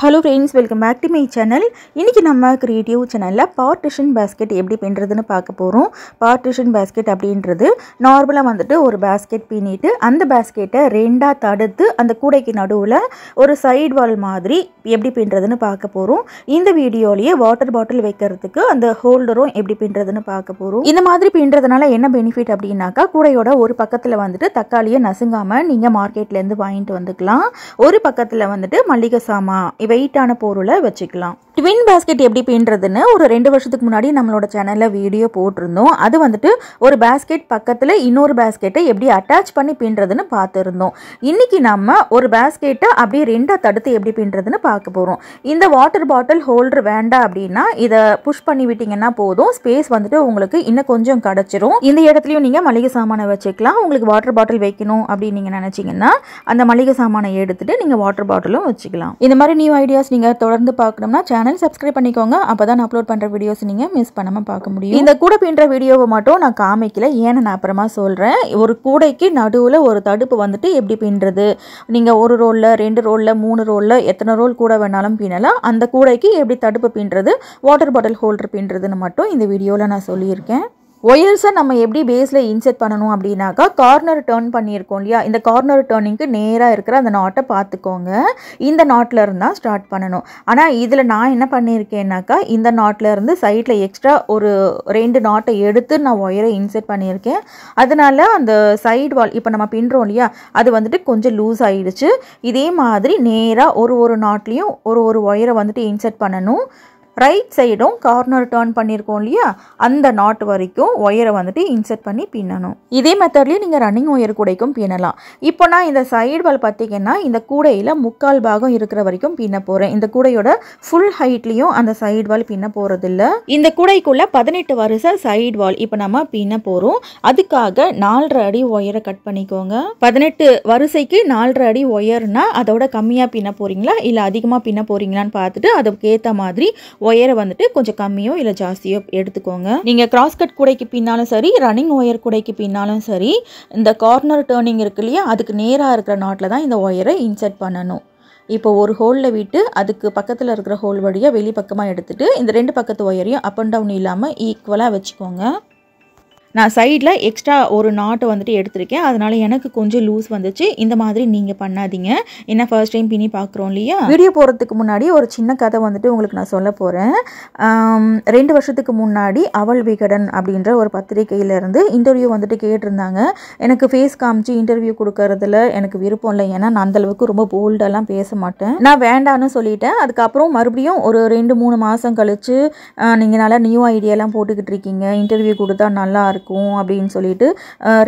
Hello friends, welcome back to my channel. இன்னைக்கு நம்ம creative சேனல்ல பார்ட்டிஷன் basket எப்படி பின்றதுன்னு பார்க்க போறோம். பார்ட்டிஷன் basket அப்படின்றது நார்மலா வந்துட்டு ஒரு basket பின்னிட்டு அந்த basket-ஐ ரெண்டா தடுத்து அந்த கூடைக்கு நடுவுல ஒரு சைடு வால் மாதிரி எப்படி பின்றதுன்னு பார்க்க போறோம். இந்த வீடியோலயே வாட்டர் பாட்டில் வைக்கிறதுக்கு அந்த ஹோல்டரும் எப்படி பின்றதுன்னு பார்க்க போறோம். இந்த மாதிரி பின்றதுனால என்ன பெனிஃபிட் அப்படினாக்கா கூடையோட ஒரு பக்கத்துல வந்துட்டு தக்காளியை நசுங்காம நீங்க மார்க்கெட்ல இருந்து வாங்கிட்டு வந்துக்கலாம். ஒரு பக்கத்துல வந்துட்டு மல்லிகை சாமான் வெயிட்டான பொருளை வச்சுக்கலாம். ட்வின் பாஸ்கெட் எப்படி பின்றதுன்னு ஒரு 2 வருஷத்துக்கு முன்னாடி நம்மளோட சேனல்ல வீடியோ போட்டிருந்தோம். அது வந்துட்டு ஒரு பாஸ்கெட் பக்கத்துல இன்னொரு பாஸ்கெட்டை எப்படி அட்டாச் பண்ணி பின்றதுன்னு பார்த்துருந்தோம். இன்னைக்கு நம்ம ஒரு பாஸ்கெட்டை அப்படியே ரெண்டா தடுத்து எப்படி பின்றதுன்னு பார்க்க போறோம். இந்த வாட்டர் பாட்டில் ஹோல்டர் வேண்டாம் அப்படின்னா இதை புஷ் பண்ணி விட்டீங்கன்னா போதும், ஸ்பேஸ் வந்துட்டு உங்களுக்கு இன்னும் கொஞ்சம் கிடைச்சிரும். இந்த இடத்துலயும் நீங்க மளிகை சாமானை வச்சுக்கலாம். உங்களுக்கு வாட்டர் பாட்டில் வைக்கணும் அப்படின்னு நீங்க நினைச்சீங்கன்னா அந்த மளிகை சாமானை எடுத்துட்டு நீங்க வாட்டர் பாட்டிலும் வச்சுக்கலாம். இந்த மாதிரி நியூ ஐடியாஸ் நீங்க தொடர்ந்து பார்க்கணும்னா சேனல் சப்ஸ்கிரைப் பண்ணிக்கோங்க. அப்பதான் நான் அப்லோட் பண்ற வீடியோஸ் நீங்க மிஸ் பண்ணாம பார்க்க முடியும். இந்த கூடை பின்ற வீடியோவை மட்டும் நான் காமிக்கல, ஏன்னு நான் அப்புறமா சொல்றேன். ஒரு கூடைக்கு நடுவுல ஒரு தடுப்பு வந்துட்டு எப்படி பின்றது, நீங்க ஒரு ரோல்ல 2 ரோல்ல 3 ரோல்ல எத்தனை ரோல் கூட வேணாலும் பின்னலாம். அந்த கூடைக்கு எப்படி தடுப்பு பின்றது, வாட்டர் பாட்டில் ஹோல்டர் பின்றதுன்னு மட்டும் இந்த வீடியோல நான் சொல்லியிருக்கேன். ஒயர்ஸை நம்ம எப்படி பேஸில் இன்செர்ட் பண்ணணும் அப்படின்னாக்கா கார்னர் டர்ன் பண்ணியிருக்கோம் இல்லையா, இந்த கார்னர் டர்னிங்க்கு நேராக இருக்கிற அந்த நாட்டை பார்த்துக்கோங்க. இந்த நாட்டில் இருந்தால் ஸ்டார்ட் பண்ணணும். ஆனால் இதில் நான் என்ன பண்ணியிருக்கேன்னாக்கா இந்த நாட்டில் இருந்து சைடில் எக்ஸ்ட்ரா ஒரு 2 நாட்டை எடுத்து நான் ஒயரை இன்செர்ட் பண்ணியிருக்கேன். அதனால அந்த சைடு வால் இப்போ நம்ம பின்றோம் இல்லையா அது வந்துட்டு கொஞ்சம் லூஸ் ஆகிடுச்சு. இதே மாதிரி நேராக ஒரு நாட்லேயும் ஒரு ஒயரை வந்துட்டு இன்செர்ட் பண்ணணும். ரைட் சைடும் கார்னர் டர்ன் பண்ணியிருக்கோம் இல்லையா அந்த நாட் வரைக்கும் ஒயரை வந்துட்டு இன்செர்ட் பண்ணி பின்னணும். இதே மெத்தட்லேயே நீங்கள் ரன்னிங் ஒயர் கூடைக்கும் பின்னலாம். இப்போ நான் இந்த சைடு வால் பார்த்தீங்கன்னா இந்த கூடையில் 3/4 பாகம் இருக்கிற வரைக்கும் பின்ன போகிறேன். இந்த கூடையோட ஃபுல் ஹைட்லேயும் அந்த சைடு வால் பின்ன போகிறதில்ல. இந்த கூடைக்குள்ளே 18 வரிசை சைடு வால் இப்போ நம்ம பின்ன போகிறோம். அதுக்காக 4.5 அடி ஒயரை கட் பண்ணிக்கோங்க. 18 வரிசைக்கு 4.5 அடி ஒயர்னா அதோட கம்மியாக பின்ன போகிறீங்களா இல்லை அதிகமாக பின்ன போகிறீங்களான்னு பார்த்துட்டு அதுக்கு ஏற்ற மாதிரி ஒயரை வந்துட்டு கொஞ்சம் கம்மியோ இல்லை ஜாஸ்தியோ எடுத்துக்கோங்க. நீங்கள் கிராஸ் கட் கூடைக்கு பின்னாலும் சரி ரன்னிங் ஒயர் கூடைக்கு பின்னாலும் சரி இந்த கார்னர் டர்னிங் இருக்கு இல்லையா அதுக்கு நேராக இருக்கிற நாட்டில் தான் இந்த ஒயரை இன்செர்ட் பண்ணணும். இப்போ ஒரு ஹோலில் விட்டு அதுக்கு பக்கத்தில் இருக்கிற ஹோல் வழியாக வெளி பக்கமாக எடுத்துகிட்டு இந்த 2 பக்கத்து ஒயரையும் அப் அண்ட் டவுன் இல்லாமல் ஈக்குவலாக வச்சுக்கோங்க. நான் சைடில் எக்ஸ்ட்ரா ஒரு நாட்டை வந்துட்டு எடுத்திருக்கேன், அதனால எனக்கு கொஞ்சம் லூஸ் வந்துச்சு. இந்த மாதிரி நீங்கள் பண்ணாதீங்க, என்ன ஃபர்ஸ்ட் டைம் பின்னி பார்க்குறோம் இல்லையா. வீடியோ போகிறதுக்கு முன்னாடி ஒரு சின்ன கதை வந்துட்டு உங்களுக்கு நான் சொல்ல போகிறேன். 2 வருஷத்துக்கு முன்னாடி அவள் விகடன் அப்படின்ற ஒரு பத்திரிகையிலேருந்து இன்டர்வியூ வந்துட்டு கேட்டிருந்தாங்க. எனக்கு ஃபேஸ் காமிச்சு இன்டர்வியூ கொடுக்கறதுல எனக்கு விருப்பம் இல்லை, ஏன்னா நான் அந்தளவுக்கு ரொம்ப போல்டெல்லாம் பேச மாட்டேன். நான் வேண்டான்னு சொல்லிட்டேன். அதுக்கப்புறம் மறுபடியும் ஒரு 2-3 மாதம் கழிச்சு நீங்கள் நல்லா நியூ ஐடியாலாம் போட்டுக்கிட்டு இருக்கீங்க, இன்டர்வியூ கொடுத்தா நல்லா இருக்கும் அப்படின்னு சொல்லிட்டு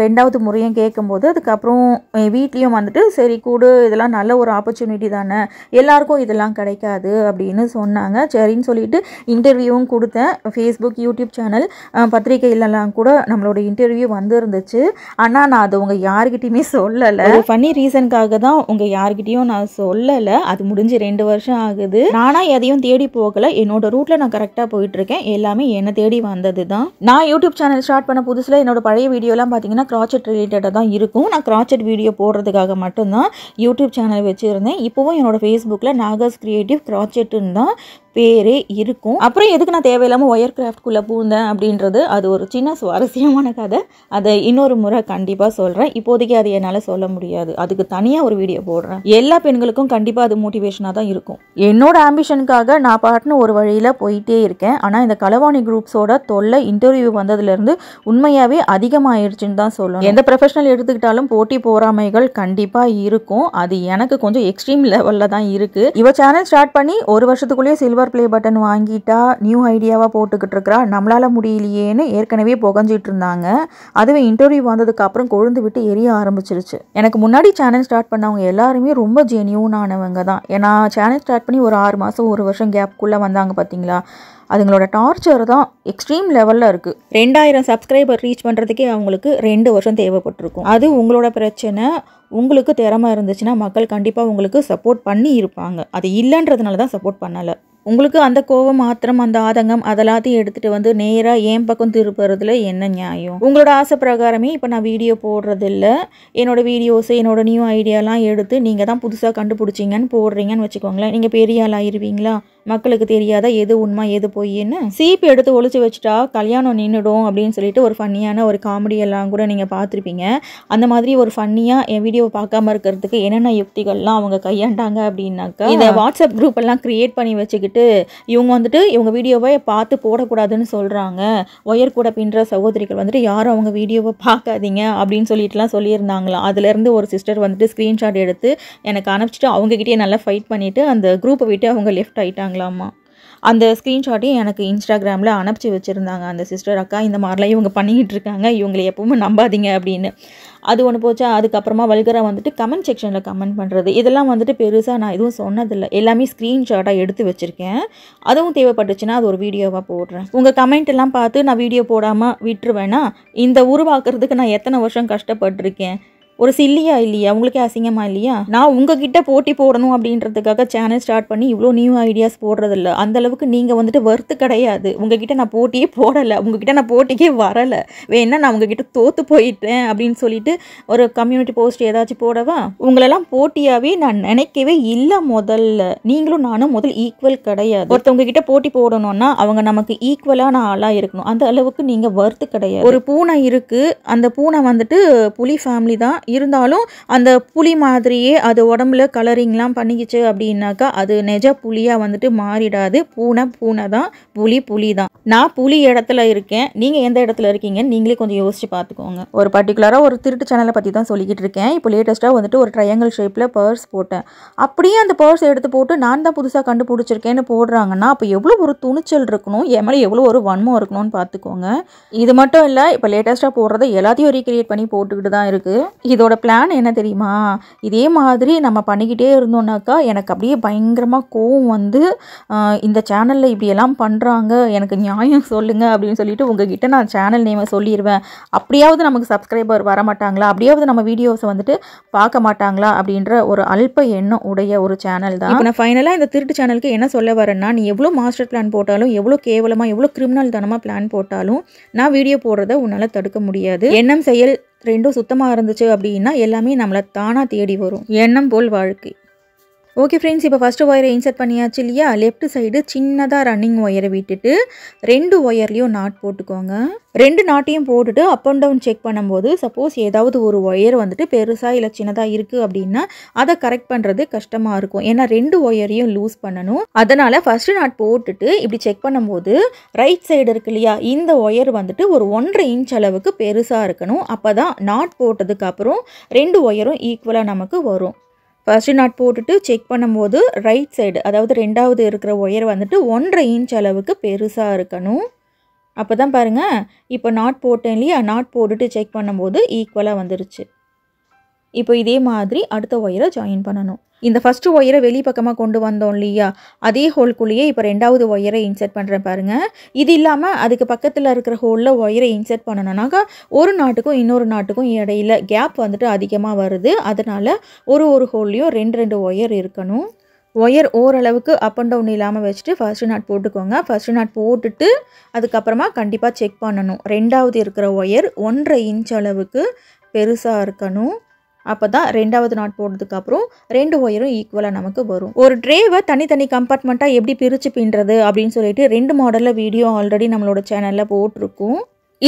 2வது முறையும் கேட்கும்போது அதுக்கப்புறம் வீட்லேயும் வந்துட்டு சரி கூடு, இதெல்லாம் நல்ல ஒரு ஆப்பர்ச்சுனிட்டி தானே, எல்லாருக்கும் இதெல்லாம் கிடைக்காது அப்படின்னு சொன்னாங்க. சரின்னு சொல்லிட்டு இன்டர்வியூவும் கொடுத்தேன். ஃபேஸ்புக் யூடியூப் சேனல் பத்திரிகையிலலாம் கூட நம்மளோட இன்டர்வியூ வந்துருந்துச்சு. ஆனால் நான் அது உங்கள் யார்கிட்டையுமே சொல்லலை. ஃபன்னி ரீசனுக்காக தான் உங்கள் யார்கிட்டையும் நான் சொல்லலை. அது முடிஞ்சு 2 வருஷம் ஆகுது. நானாக எதையும் தேடி போகலை, என்னோட ரூட்டில் நான் கரெக்டாக போயிட்டுருக்கேன். எல்லாமே என்னை தேடி வந்தது தான். நான் யூடியூப் சேனல் ஸ்டார்ட் பண்ண புதுசில் என்னோட பழைய வீடியோலாம் பார்த்தீங்கன்னா கிராச்செட் ரிலேட்டடாக தான் இருக்கும். நான் கிராச்செட் வீடியோ போடுறதுக்காக மட்டும்தான் யூடியூப் சேனல் வச்சுருந்தேன். இப்போவும் என்னோட ஃபேஸ்புக்கில் நாகாஸ் கிரியேட்டிவ் கிராச்செட்டுன்னு தான் பேரே இருக்கும். அப்புறம் எதுக்கு நான் தேவையில்லாமல் ஒயர் கிராஃப்ட்குள்ளே பூந்தேன் அப்படின்றது அது ஒரு சின்ன சுவாரஸ்யமான கதை. அதை இன்னொரு முறை கண்டிப்பாக சொல்கிறேன். இப்போதைக்கு அது என்னால் சொல்ல முடியாது, அதுக்கு தனியாக ஒரு வீடியோ போடுறேன். எல்லா பெண்களுக்கும் கண்டிப்பாக அது மோட்டிவேஷனாக தான் இருக்கும். என்னோட ஆம்பிஷனுக்காக நான் பாட்டுன்னு ஒரு வழியில் போயிட்டே இருக்கேன். ஆனால் இந்த களவாணி குரூப்ஸோட தொல்லை இன்டர்வியூ வந்ததுலேருந்து உண்மையாகவே அதிகமாகிடுச்சுன்னு தான் சொல்லணும். எந்த ப்ரொஃபஷனல் எடுத்துக்கிட்டாலும் போட்டி போராமைகள் கண்டிப்பாக இருக்கும். அது எனக்கு கொஞ்சம் எக்ஸ்ட்ரீம் லெவலில் தான் இருக்குது. இவ சேனல் ஸ்டார்ட் பண்ணி 1 வருஷத்துக்குள்ளேயே சில்வர் ப்ளே பட்டன் வாங்கிட்டா, நியூ ஐடியாவாக போட்டுக்கிட்டு இருக்கிறா, நம்மளால முடியலையேன்னு ஏற்கனவே புகஞ்சிட்டு இருந்தாங்க. அதுவே இன்டர்வியூ வந்ததுக்கு அப்புறம் கொழுந்து விட்டு எரிய ஆரம்பிச்சிருச்சு. எனக்கு முன்னாடி சேனல் ஸ்டார்ட் பண்ணவங்க எல்லாருமே ரொம்ப ஜெனியூனானவங்க தான். ஏன்னா சேனல் ஸ்டார்ட் பண்ணி ஒரு 6 மாதம் 1 வருஷம் கேப்குள்ளே வந்தாங்க பார்த்தீங்களா, அதுங்களோட டார்ச்சர் தான் எக்ஸ்ட்ரீம் லெவலில் இருக்குது. 2000 சப்ஸ்கிரைபர் ரீச் பண்ணுறதுக்கே அவங்களுக்கு 2 வருஷம் தேவைப்பட்டிருக்கும். அது உங்களோட பிரச்சனை. உங்களுக்கு திறமை இருந்துச்சுன்னா மக்கள் கண்டிப்பாக உங்களுக்கு சப்போர்ட் பண்ணி இருப்பாங்க. அது இல்லைன்றதுனால தான் சப்போர்ட் பண்ணலை. உங்களுக்கு அந்த கோவம் ஆத்திரம் அந்த ஆதங்கம் அதெல்லாத்தையும் எடுத்துகிட்டு வந்து நேராக என் பக்கம் திருப்புறதுல என்ன நியாயம்? உங்களோட ஆசை பிரகாரமே இப்போ நான் வீடியோ போடுறதில்ல. என்னோடய வீடியோஸு என்னோடய நியூ ஐடியாலாம் எடுத்து நீங்கள் தான் புதுசாக கண்டுபிடிச்சிங்கன்னு போடுறீங்கன்னு வச்சுக்கோங்களேன். நீங்கள் பெரிய ஆள் ஆயிருவீங்களா? மக்களுக்கு தெரியாத எது உண்மை எது பொய்ன்னு சீப்பு எடுத்து ஒழிச்சு வச்சுட்டா கல்யாணம் நின்றுடும் அப்படின்னு சொல்லிட்டு ஒரு ஃபன்னியான ஒரு காமெடியெல்லாம் கூட நீங்கள் பார்த்துருப்பீங்க. அந்த மாதிரி ஒரு ஃபன்னியாக என் வீடியோவை பார்க்காம இருக்கிறதுக்கு என்னென்ன யுக்திகள்லாம் அவங்க கையாண்டாங்க அப்படின்னாக்கா, இதை வாட்ஸ்அப் குரூப் எல்லாம் க்ரியேட் பண்ணி வச்சுக்கிட்டு இவங்க வந்துட்டு இவங்க வீடியோவை பார்த்து போடக்கூடாதுன்னு சொல்கிறாங்க. ஒயர் கூட பின்னுற சகோதரிகள் வந்துட்டு யாரும் அவங்க வீடியோவை பார்க்காதீங்க அப்படின்னு சொல்லிட்டுலாம் சொல்லியிருந்தாங்களாம். அதுலேருந்து ஒரு சிஸ்டர் வந்துட்டு ஸ்க்ரீன்ஷாட் எடுத்து எனக்கு அனுப்பிச்சிட்டு அவங்ககிட்டயே நல்லா ஃபைட் பண்ணிவிட்டு அந்த குரூப்பை விட்டு அவங்க லெஃப்ட் ஆகிட்டாங்க. அந்த ஸ்க்ரீன்ஷாட்டையும் எனக்கு இன்ஸ்டாகிராமில் அனுப்பிச்சி வச்சுருந்தாங்க அந்த சிஸ்டர். அக்கா இந்த மாதிரிலாம் இவங்க பண்ணிக்கிட்டு இருக்காங்க, இவங்களை எப்பவுமே நம்பாதீங்க அப்படின்னு. அது ஒன்று போச்சா. அதுக்கப்புறமா வல்கராக வந்துட்டு கமெண்ட் செக்ஷனில் கமெண்ட் பண்ணுறது இதெல்லாம் வந்துட்டு பெருசாக நான் எதுவும் சொன்னதில்லை. எல்லாமே ஸ்க்ரீன்ஷாட்டாக எடுத்து வச்சுருக்கேன். அதுவும் தேவைப்பட்டுச்சுன்னா அது ஒரு வீடியோவாக போடுறேன். உங்கள் கமெண்ட் எல்லாம் பார்த்து நான் வீடியோ போடாமல் விட்டுருவேன்னா இந்த உருவாக்குறதுக்கு நான் எத்தனை வருஷம் கஷ்டப்பட்டிருக்கேன். ஒரு சில்லியா இல்லையா? உங்களுக்கே அசிங்கமா இல்லையா? நான் உங்ககிட்ட போட்டி போடணும் அப்படின்றதுக்காக சேனல் ஸ்டார்ட் பண்ணி இவ்வளோ நியூ ஐடியாஸ் போடுறதில்ல. அந்தளவுக்கு நீங்கள் வந்துட்டு வர்த்து கிடையாது. உங்ககிட்ட நான் போட்டியே போடலை, உங்ககிட்ட நான் போட்டிக்கே வரலை. வேணா நான் உங்ககிட்ட தோற்று போயிட்டேன் அப்படின்னு சொல்லிட்டு ஒரு கம்யூனிட்டி போஸ்ட் ஏதாச்சும் போடவா? உங்களெல்லாம் போட்டியாகவே நான் நினைக்கவே இல்லை. முதல்ல நீங்களும் நானும் முதல் ஈக்குவல் கிடையாது. ஒருத்தவங்க கிட்ட போட்டி போடணும்னா அவங்க நமக்கு ஈக்குவலான ஆளாக இருக்கணும். அந்த அளவுக்கு நீங்கள் வர்த்து கிடையாது. ஒரு பூனை இருக்குது, அந்த பூனை வந்துட்டு புலி ஃபேமிலி தான். இருந்தாலும் அந்த புலி மாதிரியே அது உடம்புல கலரிங்லாம் பண்ணிக்கிச்சு அப்படின்னாக்கா அது நெஜ புலியாக வந்துட்டு மாறிடாது. பூனை தான், புலி தான். நான் புலி இடத்துல இருக்கேன், நீங்கள் எந்த இடத்துல இருக்கீங்கன்னு நீங்களே கொஞ்சம் யோசிச்சு பார்த்துக்கோங்க. ஒரு பர்டிகுலராக ஒரு திருட்டு சேனலை பற்றி தான் சொல்லிக்கிட்டு இருக்கேன். இப்போ லேட்டஸ்ட்டாக வந்துட்டு ஒரு ட்ரையாங்கிள் ஷேப்பில் பர்ஸ் போட்டேன். அப்படியே அந்த பர்ஸ் எடுத்து போட்டு நான் தான் புதுசாக கண்டுபிடிச்சிருக்கேன்னு போடுறாங்கன்னா அப்போ எவ்வளோ ஒரு துணிச்சல் இருக்கணும், என் மேலே எவ்வளோ ஒரு வன்மம் இருக்கணும்னு பார்த்துக்கோங்க. இது மட்டும் இல்லை, இப்போ லேட்டஸ்ட்டாக போடுறத எல்லாத்தையும் ரீக்ரியேட் பண்ணி போட்டுக்கிட்டு தான் இருக்குது. இதோட பிளான் என்ன தெரியுமா? இதே மாதிரி நம்ம பண்ணிக்கிட்டே இருந்தோம்னாக்கா எனக்கு அப்படியே பயங்கரமாக கோவம் வந்து இந்த சேனலில் இப்படியெல்லாம் பண்ணுறாங்க, எனக்கு நியாயம் சொல்லுங்கள் அப்படின்னு சொல்லிட்டு உங்ககிட்ட நான் சேனல் நேமை சொல்லிடுவேன். அப்படியாவது நமக்கு சப்ஸ்கிரைபர் வர மாட்டாங்களா, அப்படியாவது நம்ம வீடியோஸை வந்துட்டு பார்க்க மாட்டாங்களா அப்படின்ற ஒரு அல்ப எண்ணம் உடைய ஒரு சேனல் தான். இப்போ நான் ஃபைனலாக இந்த திருட்டு சேனலுக்கு என்ன சொல்ல வரேன்னா, நீ எவ்வளோ மாஸ்டர் பிளான் போட்டாலும், எவ்வளோ கேவலமாக எவ்வளோ கிரிமினல் தனமாக பிளான் போட்டாலும் நான் வீடியோ போடுறத உன்னால் தடுக்க முடியாது. எண்ணம் செயல் ரெண்டும் சுத்தமாக இருந்துச்சு அப்படின்னா எல்லாமே நம்மளை தானாக தேடி வரும். எண்ணம் போல் வாழ்க்கை. ஓகே ஃப்ரெண்ட்ஸ், இப்போ ஃபஸ்ட்டு ஒயரை இன்சர்ட் பண்ணியாச்சு இல்லையா? லெஃப்ட் சைடு சின்னதாக ரன்னிங் ஒயரை விட்டுட்டு 2 ஒயர்லேயும் நாட் போட்டுக்கோங்க. 2 நாட்டையும் போட்டுட்டு அப் அண்ட் டவுன் செக் பண்ணும்போது சப்போஸ் ஏதாவது ஒரு ஒயர் வந்துட்டு பெருசாக இல்லை சின்னதாக இருக்குது அப்படின்னா அதை கரெக்ட் பண்ணுறது கஷ்டமாக இருக்கும். ஏன்னா 2 ஒயரையும் லூஸ் பண்ணணும். அதனால் ஃபஸ்ட்டு நாட் போட்டுட்டு இப்படி செக் பண்ணும்போது ரைட் சைடு இருக்கு இல்லையா, இந்த ஒயர் வந்துட்டு ஒரு 1.5 இன்ச் அளவுக்கு பெருசாக இருக்கணும். அப்போ தான் நாட் போட்டதுக்கப்புறம் 2 ஒயரும் ஈக்குவலாக நமக்கு வரும். ஃபஸ்ட்டு நாட் போட்டுட்டு செக் பண்ணும்போது ரைட் சைடு அதாவது 2வது இருக்கிற ஒயர் வந்துட்டு 1.5 இன்ச் அளவுக்கு பெருசாக இருக்கணும். அப்போ தான் பாருங்கள், இப்போ நாட் போட்டேன் இல்லையா, நாட் போட்டுட்டு செக் பண்ணும்போது ஈக்குவலாக வந்துருச்சு. இப்போ இதே மாதிரி அடுத்த ஒயரை ஜாயின் பண்ணணும். இந்த ஃபஸ்ட்டு ஒயரை வெளி பக்கமாக கொண்டு வந்தோம் இல்லையா, அதே ஹோல்குள்ளேயே இப்போ 2வது ஒயரை இன்சர்ட் பண்ணுறேன் பாருங்கள். இது இல்லாமல் அதுக்கு பக்கத்தில் இருக்கிற ஹோலில் ஒயரை இன்சர்ட் பண்ணணுன்னாக்கா ஒரு நாட்டுக்கும் இன்னொரு நாட்டுக்கும் இடையில கேப் வந்துட்டு அதிகமாக வருது. அதனால் ஒரு ஹோல்லையும் 2 ஒயர் இருக்கணும். ஒயர் ஓரளவுக்கு அப் அண்ட் டவுன் இல்லாமல் வச்சுட்டு ஃபஸ்ட்டு நாட் போட்டுக்கோங்க. ஃபஸ்ட்டு நாட் போட்டுட்டு அதுக்கப்புறமா கண்டிப்பாக செக் பண்ணணும். 2வது இருக்கிற ஒயர் 1.5 இன்ச் அளவுக்கு பெருசாக இருக்கணும். அப்போ தான் 2வது நாட் போட்டதுக்கப்புறம் 2 ஒயரும் ஈக்குவலாக நமக்கு வரும். ஒரு ட்ரேவை தனித்தனி கம்பார்ட்மெண்ட்டாக எப்படி பிரித்து பின்னுறது அப்படின்னு சொல்லிட்டு 2 மாடலில் வீடியோ ஆல்ரெடி நம்மளோட சேனலில் போட்டிருக்கும்.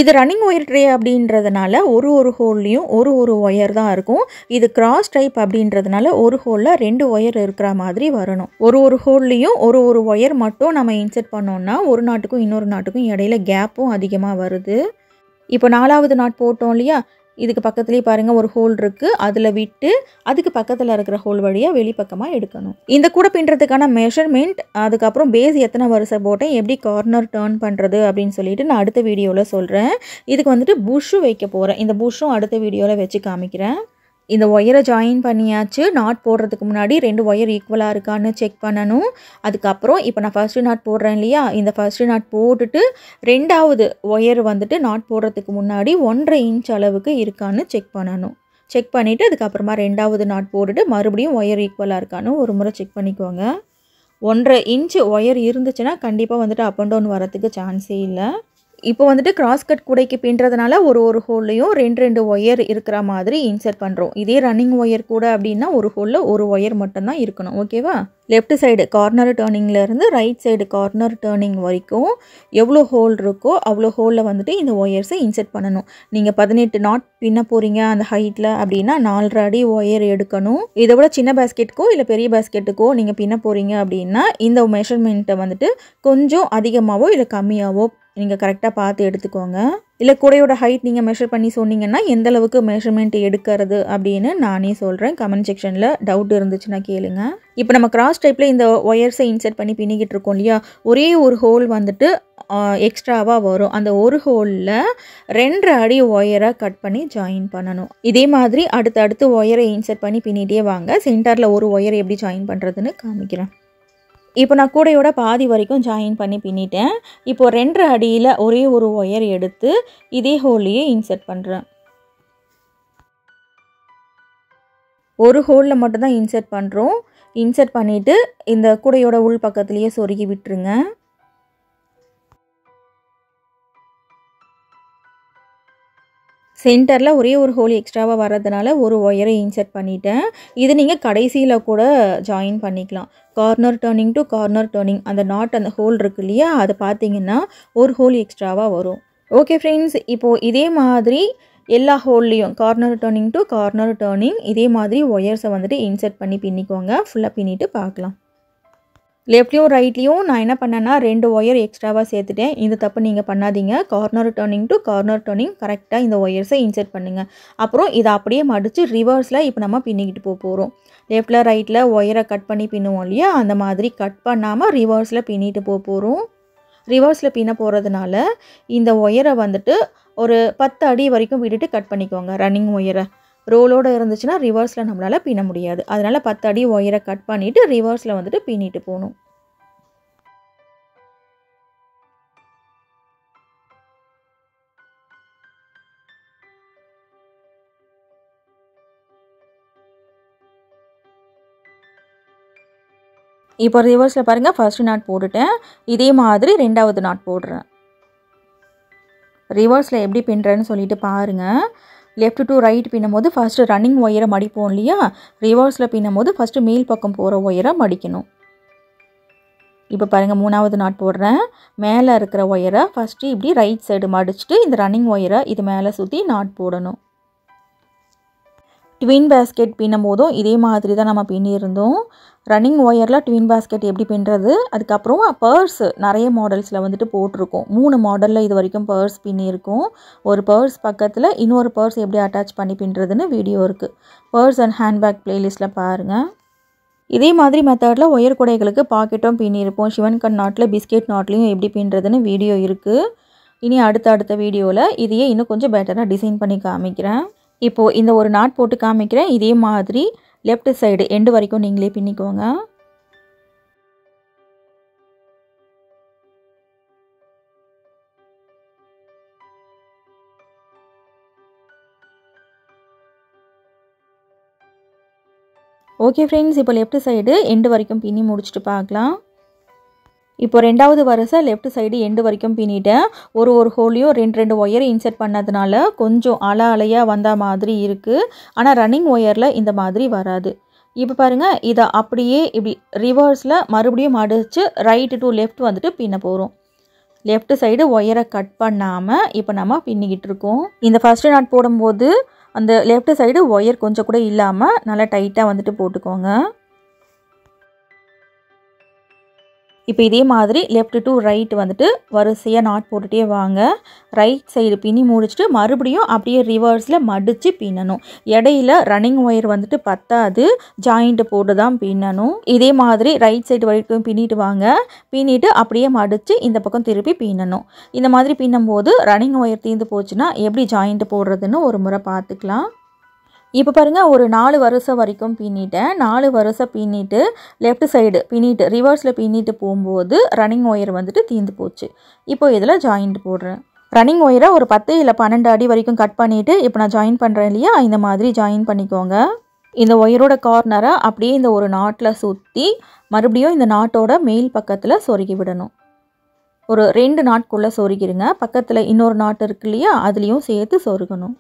இது ரன்னிங் ஒயர் ட்ரே அப்படின்றதுனால ஒரு ஹோல்லையும் ஒரு ஒயர் தான் இருக்கும். இது கிராஸ் டைப் அப்படின்றதுனால ஒரு ஹோலில் 2 ஒயர் இருக்கிற மாதிரி வரணும். ஒரு ஹோல்லையும் ஒரு ஒயர் மட்டும் நம்ம இன்சர்ட் பண்ணோம்னா ஒரு நாட்டுக்கும் இன்னொரு நாட்டுக்கும் இடையில கேப்பும் அதிகமாக வருது. இப்போ 4வது நாட் போட்டோம் இல்லையா, இதுக்கு பக்கத்துலேயே பாருங்கள் ஒரு ஹோல் இருக்குது, அதில் விட்டு அதுக்கு பக்கத்தில் இருக்கிற ஹோல் வழியாக வெளிப்பக்கமாக எடுக்கணும். இந்த கூட பின்னுறதுக்கான மெஷர்மெண்ட், அதுக்கப்புறம் பேஸ் எத்தனை வரிசை போட்டேன், எப்படி கார்னர் டர்ன் பண்ணுறது அப்படின்னு சொல்லிட்டு நான் அடுத்த வீடியோவில் சொல்கிறேன். இதுக்கு வந்துட்டு புஷ்ஷும் வைக்க போகிறேன். இந்த புஷ்ஷும் அடுத்த வீடியோவில் வச்சு காமிக்கிறேன். இந்த ஒயரை ஜாயின் பண்ணியாச்சு. நாட் போடுறதுக்கு முன்னாடி 2 ஒயர் ஈக்குவலாக இருக்கான்னு செக் பண்ணணும். அதுக்கப்புறம் இப்போ நான் ஃபஸ்ட்டு நாட் போடுறேன் இல்லையா, இந்த ஃபஸ்ட்டு நாட் போட்டுட்டு 2வது ஒயர் வந்துட்டு நாட் போடுறதுக்கு முன்னாடி 1.5 இன்ச் அளவுக்கு இருக்கான்னு செக் பண்ணணும். செக் பண்ணிவிட்டு அதுக்கப்புறமா 2வது நாட் போட்டுட்டு மறுபடியும் ஒயர் ஈக்குவலாக இருக்கான்னு ஒரு முறை செக் பண்ணிக்கோங்க. 1.5 இன்ச் ஒயர் இருந்துச்சுன்னா கண்டிப்பாக வந்துட்டு அப் அண்ட் டவுன் வரதுக்கு சான்ஸே இல்லை. இப்போ வந்துட்டு கிராஸ் கட் கூடைக்கு பின்றதுனால ஒரு ஹோல்லையும் 2 ஒயர் இருக்கிற மாதிரி இன்சர்ட் பண்ணுறோம். இதே ரன்னிங் ஒயர் கூட அப்படின்னா ஒரு ஹோலில் ஒரு ஒயர் மட்டும்தான் இருக்கணும். ஓகேவா? லெஃப்ட் சைடு கார்னர் டேர்னிங்லேருந்து ரைட் சைடு கார்னர் டேர்னிங் வரைக்கும் எவ்வளோ ஹோல் இருக்கோ அவ்வளோ ஹோலில் வந்துட்டு இந்த ஒயர்ஸை இன்சர்ட் பண்ணணும். நீங்கள் 18 நாட் பின்ன போகிறீங்க அந்த ஹைட்டில் அப்படின்னா 4.5 அடி ஒயர் எடுக்கணும். இதை விட சின்ன பேஸ்கெட்டுக்கோ இல்லை பெரிய பேஸ்கெட்டுக்கோ நீங்கள் பின்ன போகிறீங்க அப்படின்னா இந்த மெஷர்மெண்ட்டை வந்துட்டு கொஞ்சம் அதிகமாகவோ இல்லை கம்மியாகவோ நீங்கள் கரெக்டாக பார்த்து எடுத்துக்கோங்க. இல்லை கூடையோட ஹைட் நீங்கள் மெஷர் பண்ணி சொன்னீங்கன்னா எந்த அளவுக்கு மெஷர்மெண்ட் எடுக்கிறது அப்படின்னு நானே சொல்கிறேன். கமெண்ட் செக்ஷனில் டவுட் இருந்துச்சுன்னா கேளுங்க. இப்போ நம்ம கிராஸ் டைப்பில் இந்த ஒயர்ஸை இன்சர்ட் பண்ணி பின்னிக்கிட்டு இருக்கோம் இல்லையா, ஒரே ஒரு ஹோல் வந்துட்டு எக்ஸ்ட்ராவாக வரும். அந்த ஒரு ஹோலில் 2.5 அடி ஒயரை கட் பண்ணி ஜாயின் பண்ணணும். இதே மாதிரி அடுத்தடுத்து ஒயரை இன்சர்ட் பண்ணி பின்னிட்டே வாங்க. சென்டரில் ஒரு ஒயரை எப்படி ஜாயின் பண்ணுறதுன்னு காமிக்கிறேன். இப்போ நான் கூடையோட பாதி வரைக்கும் ஜாயின் பண்ணி பின்னிட்டேன். இப்போ 2.5 அடியில் ஒரே ஒரு ஒயர் எடுத்து இதே ஹோல்லையே இன்சர்ட் பண்ணுறேன். ஒரு ஹோலில் மட்டும்தான் இன்சர்ட் பண்ணுறோம். இன்சர்ட் பண்ணிவிட்டு இந்த கூடையோட உள் பக்கத்துலேயே சொருகி விட்டுருங்க. சென்டரில் ஒரே ஒரு ஹோல் எக்ஸ்ட்ராவாக வர்றதுனால ஒரு ஒயரை இன்சர்ட் பண்ணிட்டேன். இது நீங்கள் கடைசியில் கூட ஜாயின் பண்ணிக்கலாம். Corner turning to corner turning அந்த நாட் அந்த ஹோல் இருக்கு இல்லையா, அதை பார்த்தீங்கன்னா ஒரு ஹோல் எக்ஸ்ட்ராவாக வரும். ஓகே ஃப்ரெண்ட்ஸ், இப்போது இதே மாதிரி எல்லா ஹோல்லையும் corner turning to corner turning இதே மாதிரி ஒயர்ஸை வந்துட்டு இன்சர்ட் பண்ணி பின்னிக்கோங்க. ஃபுல்லாக பின்னிட்டு பார்க்கலாம். லெஃப்ட்லேயும் ரைட்லேயும் நான் என்ன பண்ணேன்னா 2 ஒயர் எக்ஸ்ட்ராவாக சேர்த்துட்டேன். இந்த தப்பு நீங்கள் பண்ணாதீங்க. Corner turning to corner turning கரெக்டாக இந்த ஒயர்ஸை இன்சர்ட் பண்ணுங்கள். அப்புறம் இதை அப்படியே மடித்து ரிவர்ஸில் இப்போ நம்ம பின்னிக்கிட்டு போகிறோம். லெஃப்டில் ரைட்டில் ஒயரை கட் பண்ணி பின்னுவோம் இல்லையா, அந்த மாதிரி கட் பண்ணாமல் ரிவர்ஸில் பின்னிட்டு போகிறோம். ரிவர்ஸில் பின்ன போகிறதுனால இந்த ஒயரை வந்துட்டு ஒரு 10 அடி வரைக்கும் விட்டுட்டு கட் பண்ணிக்கோங்க. ரன்னிங் ஒயரை ரோலோடு இருந்துச்சுன்னா ரிவர்ஸில் நம்மளால் பின்ன முடியாது. அதனால் 10 அடி ஒயரை கட் பண்ணிவிட்டு ரிவர்ஸில் வந்துட்டு பின்னிட்டு போகணும். இப்போ ரிவர்ஸில் பாருங்கள், ஃபர்ஸ்ட் நாட் போட்டுட்டேன். இதே மாதிரி 2வது நாட் போடுறேன். ரிவர்ஸில் எப்படி பின்னுறேன்னு சொல்லிட்டு பாருங்கள். லெஃப்ட் டு ரைட் பின்னும் போது ஃபஸ்ட்டு ரன்னிங் ஒயரை மடிப்போம் இல்லையா, ரிவர்ஸில் பின்னும் போது ஃபஸ்ட்டு மேல் பக்கம் போகிற ஒயரை மடிக்கணும். இப்போ பாருங்கள், 3வது நாட் போடுறேன். மேலே இருக்கிற ஒயரை ஃபஸ்ட்டு இப்படி ரைட் சைடு மடிச்சுட்டு இந்த ரன்னிங் ஒயரை இது மேலே சுற்றி நாட் போடணும். ட்வின் பேஸ்கெட் பின்னும் போதும் இதே மாதிரி தான் நம்ம பின்னியிருந்தோம். ரன்னிங் ஒயரில் ட்வின் பேஸ்கெட் எப்படி பின்னுறது, அதுக்கப்புறம் பர்ஸ் நிறைய மாடல்ஸில் வந்துட்டு போட்டிருக்கோம். 3 மாடலில் இது வரைக்கும் பர்ஸ் பின்னியிருக்கோம். ஒரு பர்ஸ் பக்கத்தில் இன்னொரு பர்ஸ் எப்படி அட்டாச் பண்ணி பின்னுறதுன்னு வீடியோ இருக்குது. பர்ஸ் அண்ட் ஹேண்ட்பேக் பிளேலிஸ்ட்டில் பாருங்கள். இதே மாதிரி மெத்தடில் ஒயர் குடைகளுக்கு பாக்கெட்டும் பின்னியிருப்போம். சிவன்கண் நாட்டில் பிஸ்கெட் நாட்லேயும் எப்படி பின்னுறதுன்னு வீடியோ இருக்குது. இனி அடுத்த வீடியோவில் இதையே இன்னும் கொஞ்சம் பெட்டராக டிசைன் பண்ணி காமிக்கிறேன். இப்போது இந்த ஒரு நாட் போட்டு காமிக்கிறேன். இதே மாதிரி லெஃப்ட் சைடு எண்டு வரைக்கும் நீங்களே பின்னிக்கோங்க. ஓகே ஃப்ரெண்ட்ஸ், இப்போ லெஃப்ட் சைடு எண்டு வரைக்கும் பின்னி முடிச்சுட்டு பார்க்கலாம். இப்போ 2வது வரிசை லெஃப்ட் சைடு எண்டு வரைக்கும் பின்னிட்டேன். ஒரு ஹோலையும் 2 ஒயரை இன்சர்ட் பண்ணதுனால கொஞ்சம் அலையாக வந்த மாதிரி இருக்குது. ஆனால் ரன்னிங் ஒயரில் இந்த மாதிரி வராது. இப்போ பாருங்கள், இதை அப்படியே இப்படி ரிவர்ஸில் மறுபடியும் மடித்து ரைட்டு டு லெஃப்ட் வந்துட்டு பின்ன போகிறோம். லெஃப்ட் சைடு ஒயரை கட் பண்ணாமல் இப்போ நம்ம பின்னிக்கிட்டு இருக்கோம். இந்த ஃபஸ்ட்டு நாட் போடும்போது அந்த லெஃப்ட் சைடு ஒயர் கொஞ்சம் கூட இல்லாமல் நல்லா டைட்டாக வந்துட்டு போட்டுக்கோங்க. இப்போ இதே மாதிரி லெஃப்ட் டு ரைட் வந்துட்டு வரிசையாக நாட் போட்டுகிட்டே வாங்க. ரைட் சைடு பின்னி முடிச்சுட்டு மறுபடியும் அப்படியே ரிவர்ஸில் மடித்து பின்னணும். இடையில ரன்னிங் ஒயர் வந்துட்டு பத்தாது, ஜாயிண்ட்டு போட்டு தான் பின்னணும். இதே மாதிரி ரைட் சைடு வரைக்கும் பின்னிட்டு வாங்க. பின்னிட்டு அப்படியே மடித்து இந்த பக்கம் திருப்பி பின்னணும். இந்த மாதிரி பின்னும்போது ரன்னிங் ஒயர் தீர்ந்து போச்சுன்னா எப்படி ஜாயிண்ட்டு போடுறதுன்னு ஒரு முறை பார்த்துக்கலாம். இப்போ பாருங்கள், ஒரு 4 வரிசை வரைக்கும் பின்னிட்டேன். 4 வரிசை பின்னிட்டு லெஃப்ட் சைடு பின்னிட்டு ரிவர்ஸில் பின்னிட்டு போகும்போது ரன்னிங் ஒயர் வந்துட்டு தீர்ந்து போச்சு. இப்போ இதில் ஜாயிண்ட் போடுறேன். ரன்னிங் ஒயரை ஒரு 10 இல்லை 12 அடி வரைக்கும் கட் பண்ணிவிட்டு இப்போ நான் ஜாயின் பண்ணுறேன் இல்லையா, இந்த மாதிரி ஜாயின் பண்ணிக்கோங்க. இந்த ஒயரோட கார்னரை அப்படியே இந்த ஒரு நாட்டில் சுற்றி மறுபடியும் இந்த நாட்டோட மேல் பக்கத்தில் சொருகி விடணும். ஒரு 2 நாட்குள்ளே சொருகிடுங்க. பக்கத்தில் இன்னொரு நாட் இருக்கு இல்லையா, அதுலேயும் சேர்த்து சொருகணும்.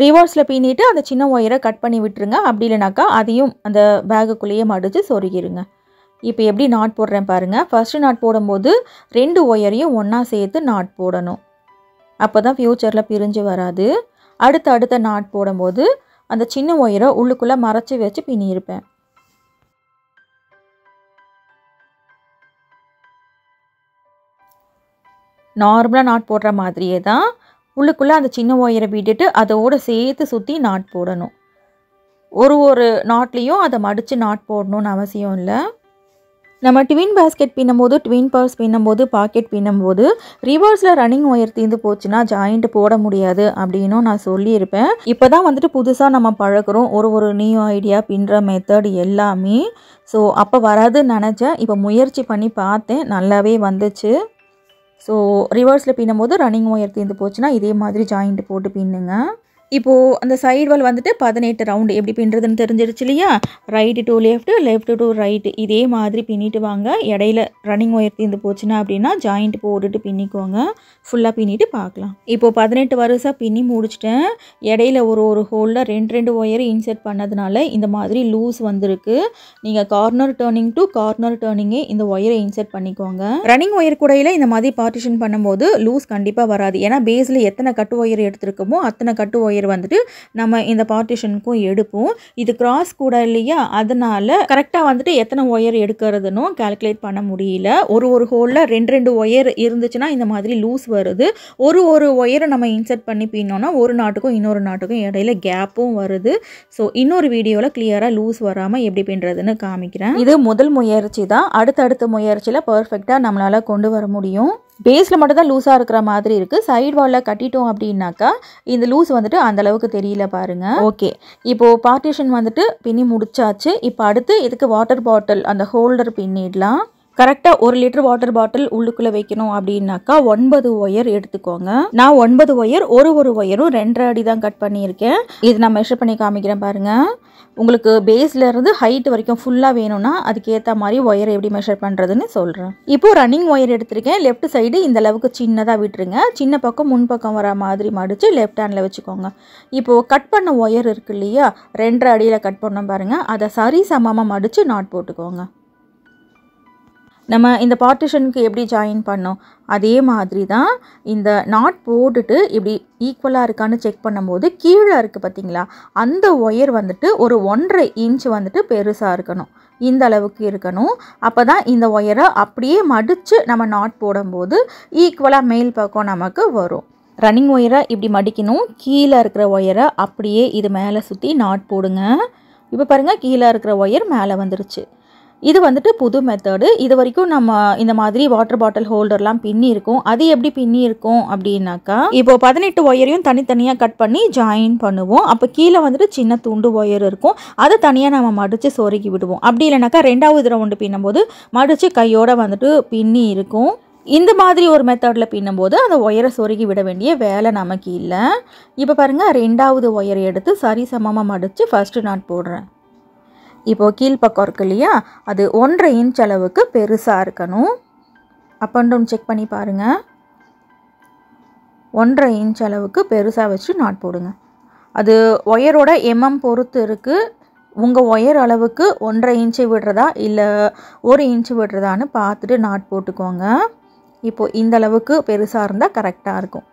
ரிவர்ஸில் பின்னிட்டு அந்த சின்ன ஒயரை கட் பண்ணி விட்டுருங்க. அப்படி இல்லைனாக்கா அதையும் அந்த பேகுக்குள்ளேயே மடித்து சொருகிடுங்க. இப்போ எப்படி நாட் போடுறேன் பாருங்கள். ஃபஸ்ட்டு நாட் போடும்போது 2 ஒயரையும் ஒன்றா சேர்த்து நாட் போடணும். அப்போ தான் ஃப்யூச்சரில் பிரிஞ்சு வராது. அடுத்த நாட் போடும்போது அந்த சின்ன ஒயரை உள்ளுக்குள்ளே மறைச்சி வச்சு பின்னியிருப்பேன். நார்மலாக நாட் போடுற மாதிரியே தான் உள்ளுக்குள்ளே அந்த சின்ன ஒயரை விட்டுட்டு அதோடு சேர்த்து சுற்றி நாட் போடணும். ஒரு நாட்லேயும் அதை மடித்து நாட் போடணும்னு அவசியம் இல்லை. நம்ம ட்வின் பேஸ்கெட் பின்னும்போது, ட்வின் பர்ஸ் பின்னும்போது, பாக்கெட் பின்னும்போது ரிவர்ஸில் ரன்னிங் ஒயர் தீர்ந்து போச்சுன்னா ஜாயிண்ட் போட முடியாது அப்படின்னும் நான் சொல்லியிருப்பேன். இப்போ தான் வந்துட்டு புதுசாக நம்ம பழகிறோம். ஒரு நியூ ஐடியா பின்னுற மெத்தட் எல்லாமே. ஸோ அப்போ வராதுன்னு நினச்சேன். இப்போ முயற்சி பண்ணி பார்த்தேன், நல்லாவே வந்துச்சு. ஸோ ரிவர்ஸில் பின்னும்போது ரன்னிங் ஒயர் தீர்ந்து போச்சுன்னா இதே மாதிரி ஜாயிண்ட் போட்டு பின்னுங்க. இப்போது அந்த சைடு வால் வந்துட்டு 18 ரவுண்டு எப்படி பின்னுறதுன்னு தெரிஞ்சிருச்சு இல்லையா. Right to left, left to right இதே மாதிரி பின்னிட்டு வாங்க. இடையில ரன்னிங் ஒயர் தீர்ந்து போச்சுன்னா அப்படின்னா ஜாயிண்ட் போட்டுட்டு பின்னிக்கோங்க. ஃபுல்லாக பின்னிட்டு பார்க்கலாம். இப்போது 18 வரிசை பின்னி முடிச்சிட்டேன். இடையில ஒரு ஹோலில் 2 ஒயர் இன்செர்ட் பண்ணதுனால இந்த மாதிரி லூஸ் வந்திருக்கு. நீங்கள் கார்னர் டேர்னிங் டு கார்னர் டேர்னிங்கே இந்த ஒயரை இன்செர்ட் பண்ணிக்கோங்க. ரன்னிங் ஒயர் கூடையில் இந்த மாதிரி பார்ட்டிஷன் பண்ணும்போது லூஸ் கண்டிப்பாக வராது. ஏன்னா பேஸில் எத்தனை கட்டு ஒயர் எடுத்துருக்கோமோ அத்தனை கட்டு ஒயர் வந்துட்டு நம்ம இந்த பார்ட்டிஷனுக்கும் எடுப்போம். இது கிராஸ் கூட இல்லையா, அதனால கரெக்டாக வந்துட்டு எத்தனை ஒயர் எடுக்கிறதுன்னு கால்குலேட் பண்ண முடியல. ஒரு ஹோலில் 2 ஒயர் இருந்துச்சுன்னா இந்த மாதிரி லூஸ் வருது. ஒரு ஒயரை நம்ம இன்செர்ட் பண்ணி பின்னோன்னா ஒரு நாட்டுக்கும் இன்னொரு நாட்டுக்கும் இடையில கேப்பும் வருது. ஸோ இன்னொரு வீடியோவில் கிளியராக லூஸ் வராமல் எப்படி பின்னுறதுன்னு காமிக்கிறேன். இது முதல் முயற்சி தான். அடுத்த முயற்சியில் பர்ஃபெக்டாக நம்மளால் கொண்டு வர முடியும். பேஸில் மட்டும் தான் லூஸாக இருக்கிற மாதிரி இருக்குது. சைடு வாலில் கட்டிட்டோம் அப்படின்னாக்கா இந்த லூஸ் வந்துட்டு அந்தளவுக்கு தெரியல பாருங்கள். ஓகே, இப்போது பார்ட்டிஷன் வந்துட்டு பின்னி முடிச்சாச்சு. இப்போ அடுத்து இதுக்கு வாட்டர் பாட்டில் அந்த ஹோல்டர் பின்னிடலாம். கரெக்டாக 1 லிட்டர் வாட்டர் பாட்டில் உள்ளுக்குள்ளே வைக்கணும் அப்படின்னாக்கா 9 ஒயர் எடுத்துக்கோங்க. நான் 9 ஒயர் ஒரு ஒயரும் 2.5 அடி தான் கட் பண்ணியிருக்கேன். இது நான் மெஷர் பண்ணி காமிக்கிறேன் பாருங்கள். உங்களுக்கு பேஸில் இருந்து ஹைட் வரைக்கும் ஃபுல்லாக வேணும்னா அதுக்கேற்ற மாதிரி ஒயர் எப்படி மெஷர் பண்ணுறதுன்னு சொல்கிறேன். இப்போது ரன்னிங் ஒயர் எடுத்திருக்கேன். லெஃப்ட் சைடு இந்த அளவுக்கு சின்னதாக விட்டுருங்க. சின்ன பக்கம் முன்பக்கம் வர மாதிரி மடித்து லெஃப்ட் ஹேண்டில் வச்சுக்கோங்க. இப்போது கட் பண்ண ஒயர் இருக்கு இல்லையா, 2.5 அடியில் கட் பண்ணோம் பாருங்கள். அதை சரி சமமாக மடித்து நாட் போட்டுக்கோங்க. நம்ம இந்த பார்ட்டிஷனுக்கு எப்படி ஜாயின் பண்ணோம் அதே மாதிரி தான் இந்த நாட் போட்டுட்டு இப்படி ஈக்குவலாக இருக்கான்னு செக் பண்ணும்போது கீழே இருக்குது பார்த்தீங்களா, அந்த ஒயர் வந்துட்டு ஒரு 1.5 இன்ச் வந்துட்டு பெருசாக இருக்கணும். இந்த அளவுக்கு இருக்கணும். அப்போ தான் இந்த ஒயரை அப்படியே மடித்து நம்ம நாட் போடும்போது ஈக்குவலாக மேல் பக்கம் நமக்கு வரும். ரன்னிங் ஒயரை இப்படி மடிக்கணும். கீழே இருக்கிற ஒயரை அப்படியே இது மேலே சுற்றி நாட் போடுங்க. இப்போ பாருங்கள், கீழே இருக்கிற ஒயர் மேலே வந்துருச்சு. இது வந்துட்டு புது மெத்தடு. இது வரைக்கும் நம்ம இந்த மாதிரி வாட்டர் பாட்டில் ஹோல்டர்லாம் பின்னி இருக்கும். அது எப்படி பின்னி இருக்கும் அப்படின்னாக்கா, இப்போ 18 ஒயரையும் தனித்தனியாக கட் பண்ணி ஜாயின் பண்ணுவோம். அப்போ கீழே வந்துட்டு சின்ன துண்டு ஒயர் இருக்கும். அதை தனியாக நம்ம மடித்து சொருகி விடுவோம். அப்படி இல்லைனாக்கா 2வது ரவுண்டு பின்னும்போது மடித்து கையோடு வந்துட்டு பின்னி இருக்கும். இந்த மாதிரி ஒரு மெத்தடில் பின்னும்போது அந்த ஒயரை சொருகி விட வேண்டிய வேலை நமக்கு இல்லை. இப்போ பாருங்கள், 2வது ஒயரை எடுத்து சரி சமமாக மடித்து ஃபஸ்ட்டு நாட் போடுறேன். இப்போது கீழ்ப்பக்கம் இருக்கு இல்லையா, அது 1.5 இன்ச் அளவுக்கு பெருசாக இருக்கணும். அப் அண்ட் டவுன் செக் பண்ணி பாருங்கள். 1.5 இன்ச் அளவுக்கு பெருசாக வச்சு நாட் போடுங்க. அது ஒயரோட பொறுத்து இருக்குது. உங்கள் ஒயர் அளவுக்கு 1.5 இன்ச்சு விடுறதா இல்லை 1 இன்ச்சு விடுறதான்னு பார்த்துட்டு நாட் போட்டுக்கோங்க. இப்போது இந்த அளவுக்கு பெருசாக இருந்தால் கரெக்டாக இருக்கும்.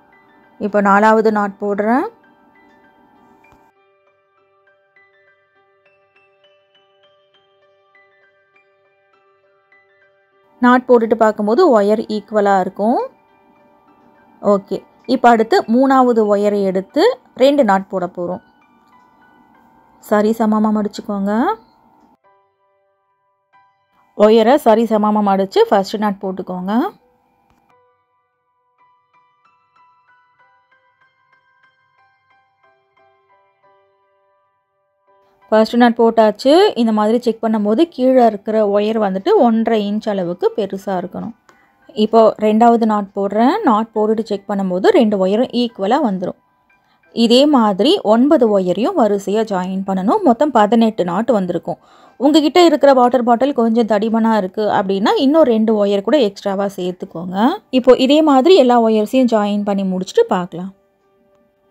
இப்போ 4வது நாட் போடுறேன். நாட் போட்டுட்டு பார்க்கும்போது ஒயர் ஈக்குவலாக இருக்கும். ஓகே, இப்போ அடுத்து 3வது ஒயரை எடுத்து 2 நாட் போட போகிறோம். சரி சமமாக மடிச்சுக்கோங்க. ஒயரை சரி சமமாக மடித்து ஃபஸ்ட்டு நாட் போட்டுக்கோங்க. ஃபர்ஸ்ட் நாட் போட்டாச்சு. இந்த மாதிரி செக் பண்ணும்போது கீழே இருக்கிற ஒயர் வந்துட்டு 1.5 இன்ச் அளவுக்கு பெருசாக இருக்கணும். இப்போது 2வது நாட் போடுறேன். நாட் போட்டுட்டு செக் பண்ணும்போது 2 ஒயரும் ஈக்குவலாக வந்துடும். இதே மாதிரி 9 ஒயரையும் வரிசையாக ஜாயின் பண்ணணும். மொத்தம் 18 நாட் வந்திருக்கும். உங்ககிட்ட இருக்கிற வாட்டர் பாட்டில் கொஞ்சம் தடிமனாக இருக்குது அப்படின்னா இன்னும் 2 ஒயர் கூட எக்ஸ்ட்ராவாக சேர்த்துக்கோங்க. இப்போ இதே மாதிரி எல்லா ஒயர்ஸையும் ஜாயின் பண்ணி முடிச்சுட்டு பார்க்கலாம்.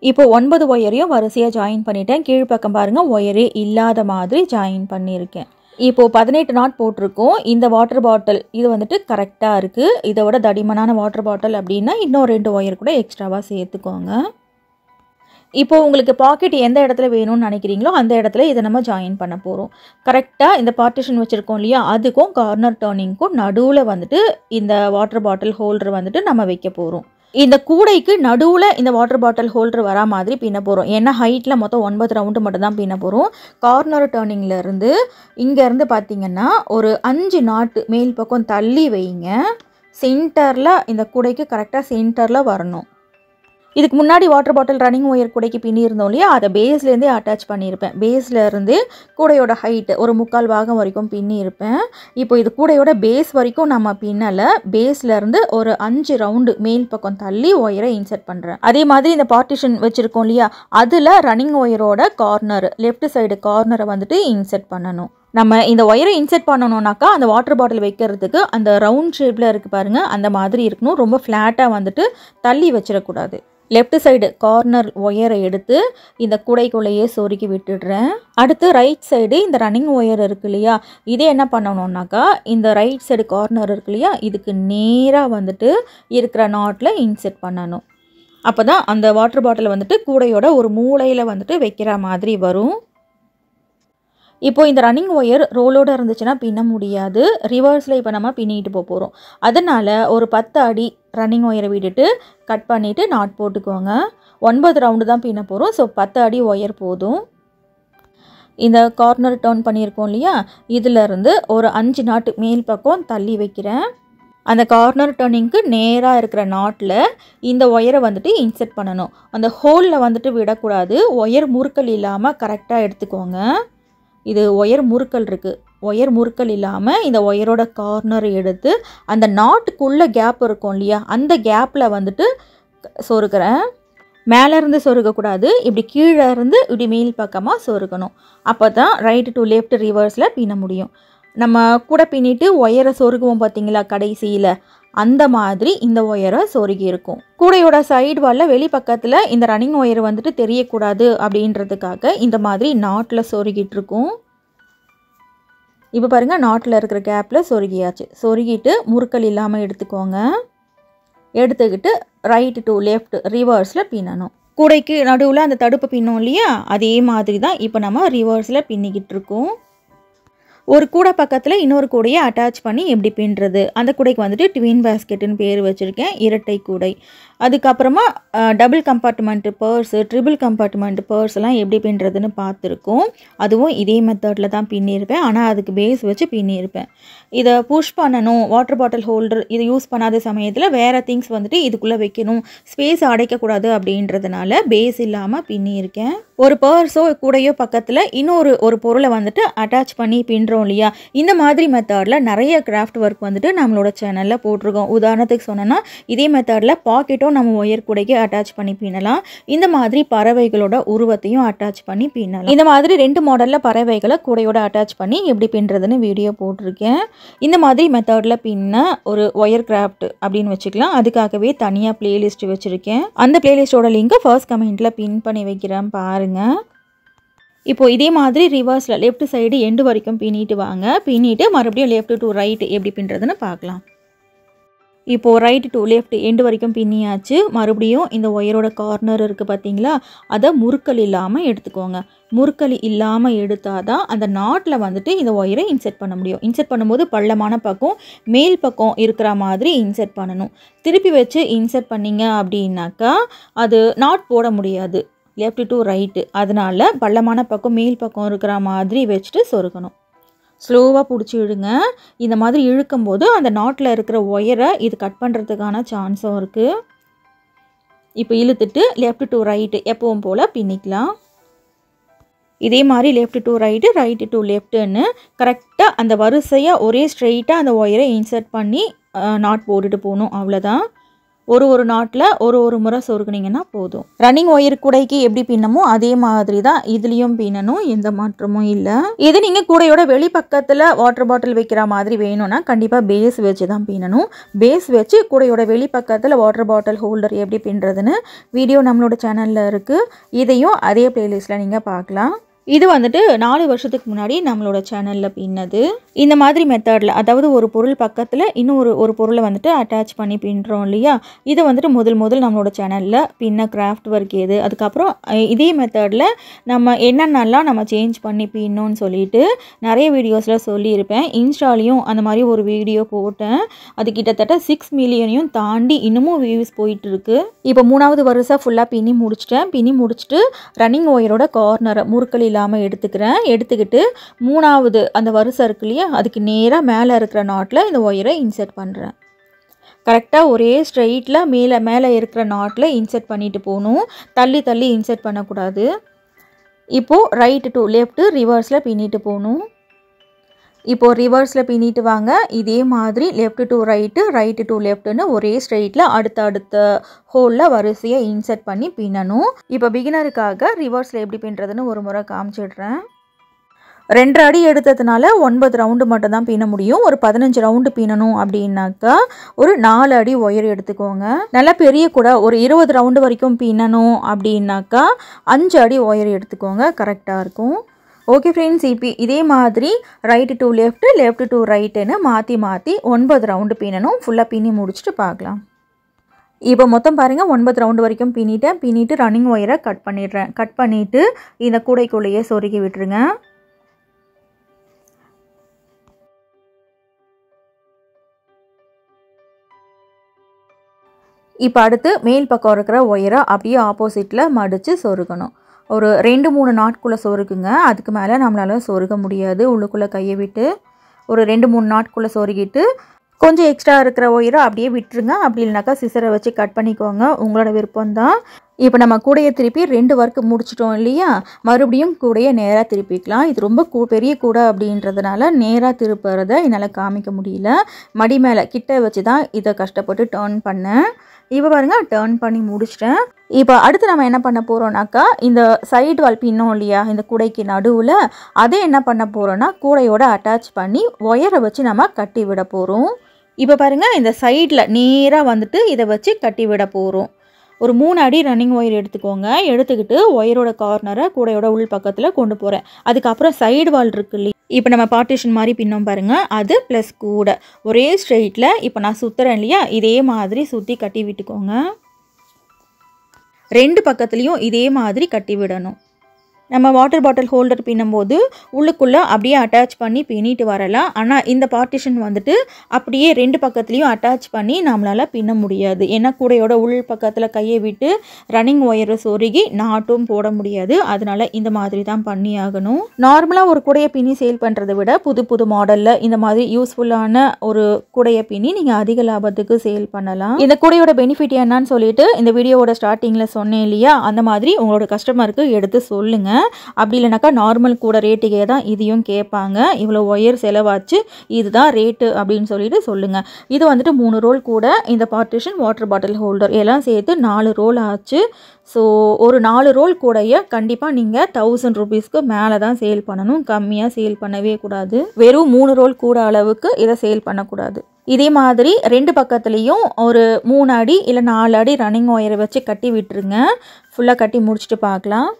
இப்போ 9 ஒயரையும் வரிசையாக ஜாயின் பண்ணிட்டேன். கீழ்ப்பக்கம் பாருங்கள், ஒயரே இல்லாத மாதிரி ஜாயின் பண்ணியிருக்கேன். இப்போது 18 நாட் போட்டிருக்கோம். இந்த வாட்டர் பாட்டில் இது வந்துட்டு கரெக்டாக இருக்குது. இதை விட தடிமனான வாட்டர் பாட்டில் அப்படின்னா இன்னும் 2 ஒயர் கூட எக்ஸ்ட்ராவாக சேர்த்துக்கோங்க. இப்போது உங்களுக்கு பாக்கெட் எந்த இடத்துல வேணும்னு நினைக்கிறீங்களோ அந்த இடத்துல இதை நம்ம ஜாயின் பண்ண போகிறோம். கரெக்டாக இந்த பார்ட்டிஷன் வச்சுருக்கோம் இல்லையா, அதுக்கும் கார்னர் டர்னிங்க்கும் நடுவில் வந்துட்டு இந்த வாட்டர் பாட்டில் ஹோல்டர் வந்துட்டு நம்ம வைக்க போகிறோம். இந்த கூடைக்கு நடுவில் இந்த வாட்டர் பாட்டில் ஹோல்டர் வரா மாதிரி பின்ன போகிறோம். ஏன்னா ஹைட்டில் மொத்தம் 9 ரவுண்டு மட்டும் தான் பின்ன போகிறோம். கார்னர் டர்னிங்லேருந்து இங்கேருந்து பார்த்திங்கன்னா ஒரு 5 நாட்டு மேல் பக்கம் தள்ளி வைங்க. சென்டரில் இந்த கூடைக்கு கரெக்டாக சென்டரில் வரணும். இதுக்கு முன்னாடி வாட்டர் பாட்டில் ரன்னிங் ஒயர் கூடைக்கு பின்னி இருந்தோம் இல்லையா, அதை பேஸ்லேருந்தே அட்டாச் பண்ணியிருப்பேன். பேஸ்லேருந்து கூடையோட ஹைட்டு ஒரு 3/4 பாகம் வரைக்கும் பின்னி இருப்பேன். இப்போ இது கூடையோட பேஸ் வரைக்கும் நம்ம பின்னலை. பேஸ்லேருந்து ஒரு 5 ரவுண்டு மேல் பக்கம் தள்ளி ஒயரை இன்சர்ட் பண்ணுறேன். அதே மாதிரி இந்த பார்ட்டிஷன் வச்சுருக்கோம் இல்லையா, அதில் ரன்னிங் ஒயரோட கார்னர் லெஃப்ட் சைடு கார்னரை வந்துட்டு இன்சர்ட் பண்ணணும். நம்ம இந்த ஒயரை இன்சர்ட் பண்ணணும்னாக்கா அந்த வாட்டர் பாட்டில் வைக்கிறதுக்கு அந்த ரவுண்ட் ஷேப்பில் இருக்குது பாருங்கள், அந்த மாதிரி இருக்கணும். ரொம்ப ஃப்ளாட்டாக வந்துட்டு தள்ளி வச்சிடக்கூடாது. லெஃப்ட் சைடு கார்னர் ஒயரை எடுத்து இந்த கூடைக்குள்ளேயே சொருக்கி விட்டுடுறேன். அடுத்து ரைட் சைடு இந்த ரன்னிங் ஒயர் இருக்கு இல்லையா, இதே என்ன பண்ணணும்னாக்கா இந்த ரைட் சைடு கார்னர் இருக்கு இல்லையா, இதுக்கு நேராக வந்துட்டு இருக்கிற நாட்டில் இன்செர்ட் பண்ணணும். அப்போ தான் அந்த வாட்டர் பாட்டில் வந்துட்டு கூடையோட ஒரு மூலையில் வந்துட்டு வைக்கிற மாதிரி வரும். இப்போ இந்த ரன்னிங் ஒயர் ரோலோடு இருந்துச்சுன்னா பின்ன முடியாது. ரிவர்ஸில் இப்போ நம்ம பின்னிட்டு போகிறோம். அதனால் ஒரு 10 அடி ரன்னிங் ஒயரை விட்டுட்டு கட் பண்ணிவிட்டு நாட் போட்டுக்கோங்க. 9 ரவுண்டு தான் பின்ன போகிறோம். ஸோ 10 அடி ஒயர் போதும். இந்த கார்னர் டர்ன் பண்ணியிருக்கோம் இல்லையா, இதிலேருந்து ஒரு 5 நாட்டு மேல் பக்கம் தள்ளி வைக்கிறேன். அந்த கார்னர் டர்னிங்க்கு நேராக இருக்கிற நாட்டில் இந்த ஒயரை வந்துட்டு இன்செர்ட் பண்ணணும். அந்த ஹோலில் வந்துட்டு விடக்கூடாது. ஒயர் முறுக்கல் இல்லாமல் கரெக்டாக எடுத்துக்கோங்க. இது ஒயர் முறுக்கல் இருக்குது. ஒயர் முறுக்கல் இல்லாமல் இந்த ஒயரோட கார்னர் எடுத்து அந்த நாட்டுக்குள்ளே கேப் இருக்கும் இல்லையா, அந்த கேப்பில் வந்துட்டு சொருகிறேன். மேலேருந்து சொருகக்கூடாது, இப்படி கீழே இருந்து இப்படி மேல் பக்கமாக சொருகணும். அப்போ தான் ரைட் டு லெஃப்ட் ரிவர்ஸில் பின்ன முடியும். நம்ம கூட பின்னிட்டு ஒயரை சொருகுவோம் பார்த்தீங்களா கடைசியில், அந்த மாதிரி இந்த ஒயரை சொருகி இருக்கும். கூடையோட சைடு வாலில் வெளிப்பக்கத்தில் இந்த ரன்னிங் ஒயர் வந்துட்டு தெரியக்கூடாது அப்படின்றதுக்காக இந்த மாதிரி நாட்டில் சொருகிட்டு இருக்கும். இப்போ பாருங்கள், நாட்டில் இருக்கிற கேப்பில் சொருகியாச்சு. சொருகிட்டு முறுக்கல் இல்லாமல் எடுத்துக்கோங்க. எடுத்துக்கிட்டு ரைட் டு லெஃப்ட் ரிவர்ஸில் பின்னணும். கூடைக்கு நடுவில் அந்த தடுப்பு பின்னோம் இல்லையா, அதே மாதிரி தான் இப்போ நம்ம ரிவர்ஸில் பின்னிக்கிட்டு இருக்கோம். ஒரு கூடை பக்கத்தில் இன்னொரு கூடையை அட்டாச் பண்ணி எப்படி பின்னுறது, அந்த கூடைக்கு வந்துட்டு ட்வின் பேஸ்கெட்டுன்னு பேர் வச்சுருக்கேன், இரட்டை கூடை. அதுக்கப்புறமா double compartment purse, triple compartment purse எல்லாம் எப்படி பின்னுறதுன்னு பார்த்துருக்கோம். அதுவும் இதே மெத்தடில் தான் பின்னியிருப்பேன். ஆனால் அதுக்கு பேஸ் வச்சு பின்னியிருப்பேன். இதை புஷ் பண்ணணும், வாட்டர் பாட்டில் ஹோல்டர் இதை யூஸ் பண்ணாத சமயத்தில் வேறு திங்ஸ் வந்துட்டு இதுக்குள்ளே வைக்கணும், ஸ்பேஸ் அடைக்கக்கூடாது அப்படின்றதுனால பேஸ் இல்லாமல் பின்னியிருக்கேன். ஒரு பர்ஸோ கூடையோ பக்கத்தில் இன்னொரு பொருளை வந்துட்டு அட்டாச் பண்ணி பின்னுறோம் இல்லையா, இந்த மாதிரி மெத்தடில் நிறைய கிராஃப்ட் ஒர்க் வந்துட்டு நம்மளோட சேனலில் போட்டிருக்கோம். உதாரணத்துக்கு சொன்னோன்னா இதே மெத்தடில் பாக்கெட்டும் நம்ம ஒயர் கூடைக்கு அட்டாச் பண்ணி பின்னலாம். இந்த மாதிரி பறவைகளோட உருவத்தையும் அட்டாச் பண்ணி பின்னலாம். இந்த மாதிரி 2 மாடலில் பறவைகளை கூடையோட அட்டாச் பண்ணி எப்படி பின்னுறதுன்னு வீடியோ போட்டிருக்கேன். இந்த மாதிரி மெத்தடில் பின்ன ஒரு ஒயர் கிராஃப்ட் அப்படின்னு வச்சுக்கலாம். அதுக்காகவே தனியாக பிளேலிஸ்ட் வச்சுருக்கேன். அந்த பிளேலிஸ்ட்டோட லிங்கை ஃபர்ஸ்ட் கமெண்ட்டில் பின் பண்ணி வைக்கிறேன் பாருங்கள். இப்போது இதே மாதிரி ரிவர்ஸில் லெஃப்ட் சைடு எண்டு வரைக்கும் பின்னிட்டு வாங்க. பின்னிட்டு மறுபடியும் லெஃப்ட் டு ரைட் எப்படி பின்னுறதுன்னு பார்க்கலாம். இப்போது ரைட் டு லெஃப்ட் எண்டு வரைக்கும் பின்னியாச்சு. மறுபடியும் இந்த ஒயரோட கார்னர் இருக்குது பார்த்தீங்களா, அதை முறுக்கல் இல்லாமல் எடுத்துக்கோங்க. முறுக்கல் இல்லாமல் எடுத்தால் தான் அந்த நாட்டில் வந்துட்டு இந்த ஒயரை இன்செர்ட் பண்ண முடியும். இன்செர்ட் பண்ணும்போது பள்ளமான பக்கம் மேல் பக்கம் இருக்கிற மாதிரி இன்செர்ட் பண்ணணும். திருப்பி வச்சு இன்செர்ட் பண்ணிங்க அப்படின்னாக்கா அது நாட் போட முடியாது, லெஃப்ட் டு ரைட்டு. அதனால் பள்ளமான பக்கம் மேல் பக்கம் இருக்கிற மாதிரி வச்சுட்டு சொருகணும். ஸ்லோவாக பிடிச்சி இழுங்க. இந்த மாதிரி இழுக்கும்போது அந்த நாட்டில் இருக்கிற ஒயரை இது கட் பண்ணுறதுக்கான சான்ஸும் இருக்குது. இப்போ இழுத்துட்டு லெஃப்ட் டு ரைட்டு எப்பவும் போல் பின்னிக்கலாம். இதே மாதிரி left to right, right to லெஃப்ட்டுன்னு கரெக்டாக அந்த வரிசையாக ஒரே ஸ்ட்ரெயிட்டாக அந்த ஒயரை இன்சர்ட் பண்ணி நாட் போட்டுட்டு போகணும். அவ்வளோதான். ஒரு நாட்டில் ஒரு முறை சொருகுனீங்கன்னா போதும். ரன்னிங் ஒயர் கூடைக்கு எப்படி பின்னமோ அதே மாதிரி தான் இதுலேயும் பின்னணும், எந்த மாற்றமும் இல்லை. இது நீங்கள் கூடையோட வெளிப்பக்கத்தில் வாட்டர் பாட்டில் வைக்கிற மாதிரி வேணும்னா கண்டிப்பாக பேஸ் வச்சு தான் பின்னணும். பேஸ் வச்சு கூடையோட வெளிப்பக்கத்தில் வாட்டர் பாட்டில் ஹோல்டர் எப்படி பின்னுறதுன்னு வீடியோ நம்மளோட சேனலில் இருக்குது. இதையும் அதே பிளேலிஸ்ட்டில் நீங்கள் பார்க்கலாம். இது வந்துட்டு 4 வருஷத்துக்கு முன்னாடி நம்மளோட சேனலில் பின்னது. இந்த மாதிரி மெத்தடில், அதாவது ஒரு பொருள் பக்கத்தில் இன்னும் ஒரு பொருளை வந்துட்டு அட்டாச் பண்ணி பின்னுறோம் இல்லையா, இது வந்துட்டு முதல் நம்மளோட சேனலில் பின்ன கிராஃப்ட் ஒர்க் எது, அதுக்கப்புறம் இதே மெத்தடில் நம்ம என்னென்னலாம் நம்ம சேஞ்ச் பண்ணி பின்னோன்னு சொல்லிட்டு நிறைய வீடியோஸில் சொல்லியிருப்பேன். இன்ஸ்டாலையும் அந்த மாதிரி ஒரு வீடியோ போட்டேன். அது கிட்டத்தட்ட 6 மில்லியனையும் தாண்டி இன்னமும் வியூஸ் போயிட்டுருக்கு. இப்போ 3வது வருஷம் ஃபுல்லாக பின்னி முடிச்சிட்டேன். பின்னி முடிச்சுட்டு ரன்னிங் ஒயரோட கார்னரை முறுக்கள் இல்லாமல் எடுத்துக்கிட்டு 3வது அந்த வருஷம் இருக்கு இல்லையா, அதுக்கு நேராக மேலே இருக்கிற நாட்டில் இந்த ஒயரை இன்சர்ட் பண்ணுறேன். கரெக்டாக ஒரே ஸ்ட்ரெயிட்டில் மேலே இருக்கிற நாட்டில் இன்சர்ட் பண்ணிட்டு போகணும். தள்ளி இன்சர்ட் பண்ணக்கூடாது. இப்போது ரைட் டு லெஃப்ட் ரிவர்ஸில் பின்னிட்டு போகணும். இப்போது ரிவர்ஸில் பின்னிட்டு வாங்க. இதே மாதிரி left to right, right to லெஃப்ட்டுன்னு ஒரே ஸ்ட்ரெயிட்டில் அடுத்த ஹோலில் வரிசையாக இன்சர்ட் பண்ணி பின்னணும். இப்போ பிகினருக்காக ரிவர்ஸில் எப்படி பின்னுறதுன்னு ஒரு முறை காமிச்சிடுறேன். 2 அடி எடுத்ததுனால 9 ரவுண்டு மட்டும் தான் பின்ன முடியும். ஒரு 15 ரவுண்டு பின்னணும் அப்படின்னாக்கா ஒரு 4 அடி ஒயர் எடுத்துக்கோங்க. நல்லா பெரிய கூட ஒரு 20 ரவுண்டு வரைக்கும் பின்னணும் அப்படின்னாக்கா 5 அடி ஒயர் எடுத்துக்கோங்க, கரெக்டாக இருக்கும். ஓகே ஃப்ரெண்ட்ஸ், இப்போ இதே மாதிரி right to left, left to ரைட்டுன்னு மாற்றி 9 ரவுண்டு பின்னணும். ஃபுல்லாக பின்னி முடிச்சுட்டு பார்க்கலாம். இப்போ மொத்தம் பாருங்கள் 9 ரவுண்டு வரைக்கும் பின்னிட்டு ரன்னிங் ஒயரை கட் பண்ணிடுறேன். கட் பண்ணிவிட்டு இந்த கூடைக்குள்ளேயே சொருகி விட்டுருங்க. இப்போ அடுத்து மேல் பக்கம் இருக்கிற ஒயரை அப்படியே ஆப்போசிட்டில் மடித்து சொருகணும். ஒரு 2-3 நாட்குள்ளே சொருகுங்க. அதுக்கு மேலே நம்மளால் சொருக முடியாது. உள்ளுக்குள்ளே கையை விட்டு ஒரு 2-3 நாட்குள்ளே சொருகிட்டு கொஞ்சம் எக்ஸ்ட்ரா இருக்கிற ஒயரை அப்படியே விட்டுருங்க. அப்படி இல்லைனாக்கா சிசரை வச்சு கட் பண்ணிக்கோங்க, உங்களோட விருப்பம்தான். இப்போ நம்ம கூடையை திருப்பி 2 ஒர்க் முடிச்சிட்டோம் இல்லையா, மறுபடியும் கூடையை நேராக திருப்பிக்கலாம். இது ரொம்ப பெரிய கூடை அப்படின்றதுனால நேராக திருப்புறதை என்னால் காமிக்க முடியல. மடி மேலே கிட்ட வச்சு தான் இதை கஷ்டப்பட்டு டர்ன் பண்ணேன். இப்போ பாருங்கள், டர்ன் பண்ணி முடிச்சிட்டேன். இப்போ அடுத்து நம்ம என்ன பண்ண போகிறோம்னாக்கா, இந்த சைடு வால் பின்னோம் இல்லையா இந்த கூடைக்கு நடுவில், அதை என்ன பண்ண போகிறோன்னா கூடையோட அட்டாச் பண்ணி ஒயரை வச்சு நம்ம கட்டி விட போகிறோம். இப்போ பாருங்கள், இந்த சைடில் நேராக வந்துட்டு இதை வச்சு கட்டி விட போகிறோம். ஒரு 3 அடி ரன்னிங் ஒயர் எடுத்துக்கோங்க. எடுத்துக்கிட்டு ஒயரோட கார்னரை கூடையோட உள் பக்கத்தில் கொண்டு போகிறேன். அதுக்கப்புறம் சைடு வால் இருக்கு இல்லையா, இப்போ நம்ம பார்ட்டிஷன் மாதிரி பின்னோம் பாருங்கள், அது ப்ளஸ் கூடை ஒரே ஸ்ட்ரெயிட்டில் இப்போ நான் சுற்றுறேன் இல்லையா, இதே மாதிரி சுற்றி கட்டி விட்டுக்கோங்க. 2 பக்கத்துலேயும் இதே மாதிரி கட்டி விடணும். நம்ம வாட்டர் பாட்டில் ஹோல்டர் பின்னும்போது உள்ளுக்குள்ளே அப்படியே அட்டாச் பண்ணி பின்னிட்டு வரலாம். ஆனால் இந்த பார்ட்டிஷன் வந்துட்டு அப்படியே 2 பக்கத்துலேயும் அட்டாச் பண்ணி நம்மளால் பின்ன முடியாது. ஏன்னா கூடையோட உள் பக்கத்தில் கையை விட்டு ரன்னிங் ஒயரை சொருகி நாட்டும் போட முடியாது. அதனால் இந்த மாதிரி தான் பண்ணி ஆகணும். நார்மலாக ஒரு கூடையை பின்னி சேல் பண்ணுறதை விட புது மாடலில் இந்த மாதிரி யூஸ்ஃபுல்லான ஒரு கூடையை பின்னி நீங்கள் அதிக லாபத்துக்கு சேல் பண்ணலாம். இந்த கூடையோட பெனிஃபிட் என்னன்னு சொல்லிட்டு இந்த வீடியோவோட ஸ்டார்டிங்கில் சொன்னேன் இல்லையா, அந்த மாதிரி உங்களோட கஸ்டமருக்கு எடுத்து சொல்லுங்கள். அப்படி இல்லைனாக்கா நார்மல் கூட ரேட்டுக்கே தான் இதையும் கேட்பாங்க. இவ்வளோ ஒயர் செலவாச்சு, இதுதான் ரேட்டு அப்படின்னு சொல்லிட்டு சொல்லுங்கள். இது வந்துட்டு 3 ரோல் கூட, இந்த பார்ட்டிஷன் வாட்டர் பாட்டில் ஹோல்டர் எல்லாம் சேர்த்து 4 ரோல் ஆச்சு. ஸோ ஒரு 4 ரோல் கூடையை கண்டிப்பாக நீங்கள் 1000 ரூபீஸ்க்கு மேலே தான் சேல் பண்ணணும். கம்மியாக சேல் பண்ணவே கூடாது. வெறும் 3 ரோல் கூட அளவுக்கு இதை சேல் பண்ணக்கூடாது. இதே மாதிரி 2 பக்கத்துலேயும் ஒரு 3 அடி இல்லை 4 அடி ரன்னிங் ஒயரை வச்சு கட்டி விட்டுருங்க. ஃபுல்லாக கட்டி முடிச்சுட்டு பார்க்கலாம்.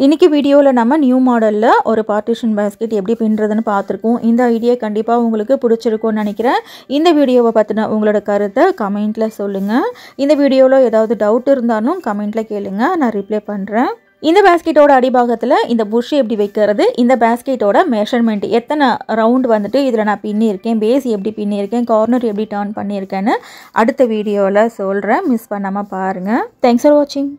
இன்றைக்கி வீடியோவில் நம்ம நியூ மாடலில் ஒரு பார்ட்டிஷன் பேஸ்கெட் எப்படி பின்னுறதுன்னு பார்த்துருக்கோம். இந்த ஐடியா கண்டிப்பாக உங்களுக்கு பிடிச்சிருக்கும்னு நினைக்கிறேன். இந்த வீடியோவை பற்றின உங்களோட கருத்தை கமெண்ட்டில் சொல்லுங்கள். இந்த வீடியோவில் ஏதாவது டவுட் இருந்தாலும் கமெண்ட்டில் கேளுங்க, நான் ரிப்ளை பண்ணுறேன். இந்த பேஸ்கெட்டோட அடிபாகத்தில் இந்த புஷ் எப்படி வைக்கிறது, இந்த பேஸ்கெட்டோட மெஷர்மெண்ட் எத்தனை ரவுண்ட் வந்துட்டு இதில் நான் பின்னியிருக்கேன், பேஸ் எப்படி பின்னியிருக்கேன், கார்னர் எப்படி டர்ன் பண்ணியிருக்கேன்னு அடுத்த வீடியோவில் சொல்கிறேன். மிஸ் பண்ணாமல் பாருங்கள். தேங்க்ஸ் ஃபார் வாட்சிங்.